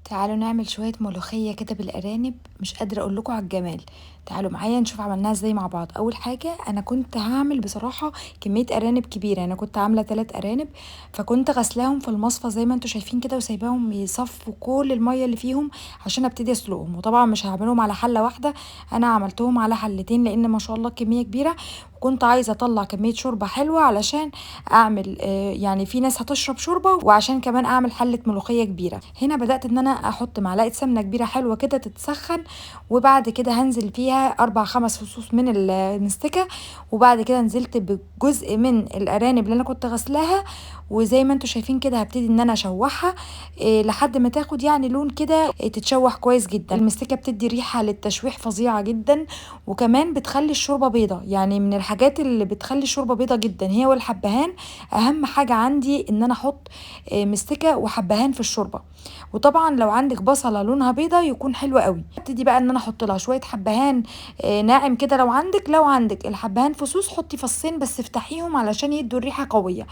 تعالوا نعمل شوية ملوخية كده بالأرانب، مش قادرة أقول لكم على الجمال. تعالوا معايا نشوف عملناها ازاي مع بعض. أول حاجة أنا كنت هعمل بصراحة كمية أرانب كبيرة، أنا كنت عاملة 3 أرانب، فكنت غسلاهم في المصفى زي ما انتوا شايفين كده وسايباهم يصفوا كل المية اللي فيهم عشان ابتدي اسلقهم. وطبعا مش هعملهم على حلة واحدة، أنا عملتهم على حلتين لأن ما شاء الله كمية كبيرة، وكنت عايزة أطلع كمية شوربة حلوة علشان أعمل يعني في ناس هتشرب شوربة، وعشان كمان أعمل حلة ملوخية كبيرة. هنا بدأت إن أنا أحط معلقة سمنة كبيرة حلوة كده تتسخن، وبعد كده هنزل فيها 4 5 فصوص من المستكة، وبعد كده نزلت بجزء من الأرانب اللي أنا كنت غسلاها، وزي ما انتوا شايفين كده هبتدي ان انا اشوحها لحد ما تاخد يعني لون كده، تتشوح كويس جدا. المستكه بتدي ريحه للتشويح فظيعه جدا، وكمان بتخلي الشوربه بيضه، يعني من الحاجات اللي بتخلي الشوربه بيضه جدا هي والحبهان. اهم حاجه عندي ان انا احط مستكه وحبهان في الشوربه. وطبعا لو عندك بصله لونها بيضه يكون حلو قوي. ابتدي بقى ان انا احط لها شويه حبهان ناعم كده، لو عندك الحبهان فصوص حطي فصين بس افتحيهم علشان يدوا الريحه قويه.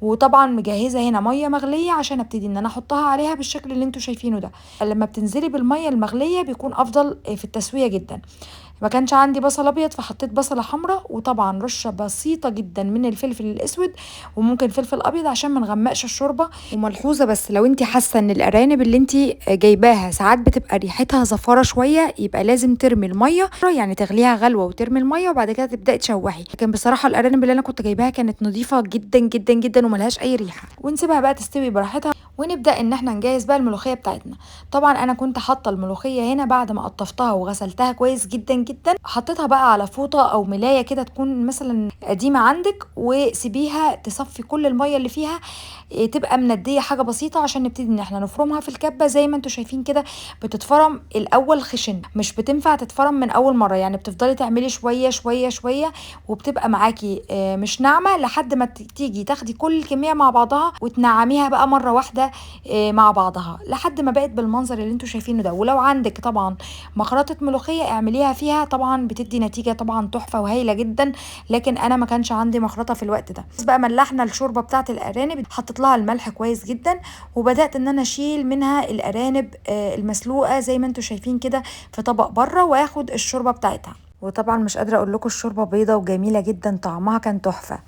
وطبعا مجهزه هنا ميه مغليه عشان ابتدي ان انا احطها عليها بالشكل اللي انتوا شايفينه ده. لما بتنزلي بالميه المغليه بيكون افضل في التسويه جدا. ما كانش عندي بصل ابيض فحطيت بصله حمراء، وطبعا رشه بسيطه جدا من الفلفل الاسود، وممكن فلفل ابيض عشان ما نغمقش الشوربه. وملحوظه بس، لو انت حاسه ان الارانب اللي انت جايباها ساعات بتبقى ريحتها زفاره شويه، يبقى لازم ترمي الميه، يعني تغليها غلوه وترمي الميه وبعد كده تبداي تشوحي. لكن بصراحه الارانب اللي انا كنت جايباها كانت نظيفه جدا جدا جدا وملهاش اي ريحه. ونسيبها بقى تستوي براحتها، ونبدا ان احنا نجهز بقى الملوخيه بتاعتنا. طبعا انا كنت حاطه الملوخيه هنا بعد ما قطفتها وغسلتها كويس جدا جدا، حطيتها بقى على فوطه او ملايه كده تكون مثلا قديمه عندك، وسيبيها تصفي كل الميه اللي فيها، تبقى منديه حاجه بسيطه عشان نبتدي ان احنا نفرمها في الكبه. زي ما انتوا شايفين كده بتتفرم الاول خشن، مش بتنفع تتفرم من اول مره، يعني بتفضلي تعملي شويه شويه شويه، وبتبقى معاكي مش ناعمه لحد ما تيجي تاخدي كل الكميه مع بعضها وتنعميها بقى مره واحده مع بعضها لحد ما بقت بالمنظر اللي انتوا شايفينه ده. ولو عندك طبعا مخرطه ملوخيه اعمليها فيها، طبعا بتدي نتيجه طبعا تحفه وهايله جدا، لكن انا ما كانش عندي مخرطه في الوقت ده. بس بقى ملحنا الشوربه بتاعه الارانب، حطيت لها الملح كويس جدا، وبدات ان انا اشيل منها الارانب المسلوقه زي ما انتوا شايفين كده في طبق بره، واخد الشوربه بتاعتها. وطبعا مش قادره اقول لكم الشوربه بيضه وجميله جدا، طعمها كان تحفه.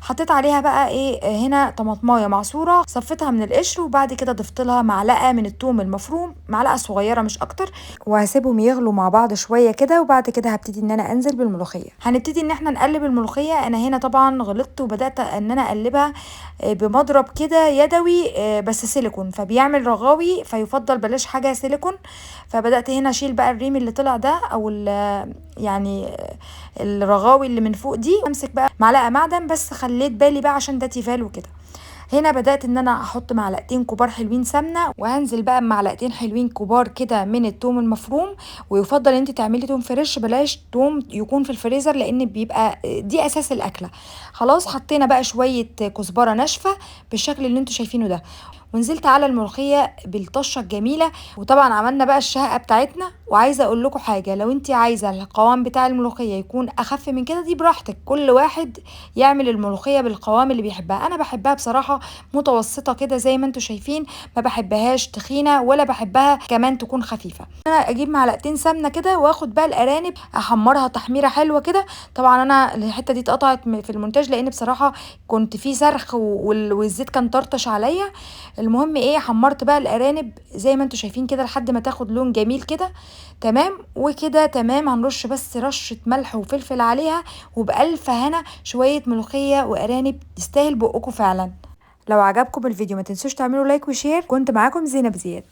حطيت عليها بقى هنا طماطمايه معصوره صفيتها من القشر، وبعد كده ضفت لها معلقه من الثوم المفروم، معلقه صغيره مش اكتر، وهسيبهم يغلوا مع بعض شويه كده، وبعد كده هبتدي ان انا انزل بالملوخيه. هنبتدي ان احنا نقلب الملوخيه. انا هنا طبعا غلطت وبدات ان انا اقلبها بمضرب كده يدوي بس سيليكون، فبيعمل رغاوي، فيفضل بلاش حاجه سيليكون. فبدات هنا اشيل بقى الريم اللي طلع ده، او يعني الرغاوي اللي من فوق دي، امسك بقى معلقه معدن، بس خليت بالي بقى عشان ده تيفال وكده. هنا بدأت ان انا احط معلقتين كبار حلوين سمنة، وهنزل بقى بمعلقتين حلوين كبار كده من التوم المفروم. ويفضل انت تعملي توم فريش، بلاش توم يكون في الفريزر لان بيبقى دي اساس الاكلة. خلاص حطينا بقى شوية كزبرة ناشفة بالشكل اللي انتوا شايفينه ده، ونزلت على الملوخيه بالطشه الجميله. وطبعا عملنا بقى الشهقه بتاعتنا. وعايزه اقول لكم حاجه، لو انت عايزه القوام بتاع الملوخيه يكون اخف من كده دي براحتك، كل واحد يعمل الملوخيه بالقوام اللي بيحبها. انا بحبها بصراحه متوسطه كده زي ما انتوا شايفين، ما بحبهاش تخينه ولا بحبها كمان تكون خفيفه. انا اجيب معلقتين سمنه كده واخد بقى الارانب احمرها تحميره حلوه كده. طبعا انا الحته دي اتقطعت في المونتاج لان بصراحه كنت في صرخ والزيت كان طرطش عليا. المهم حمرت بقى الارانب زي ما انتوا شايفين كده لحد ما تاخد لون جميل كده. تمام وكده تمام. هنرش بس رشة ملح وفلفل عليها، وبألف هنا شوية ملوخية وارانب تستاهل بقكم فعلا. لو عجبكم الفيديو ما تنسوش تعملوا لايك وشير. كنت معاكم زينب زياد.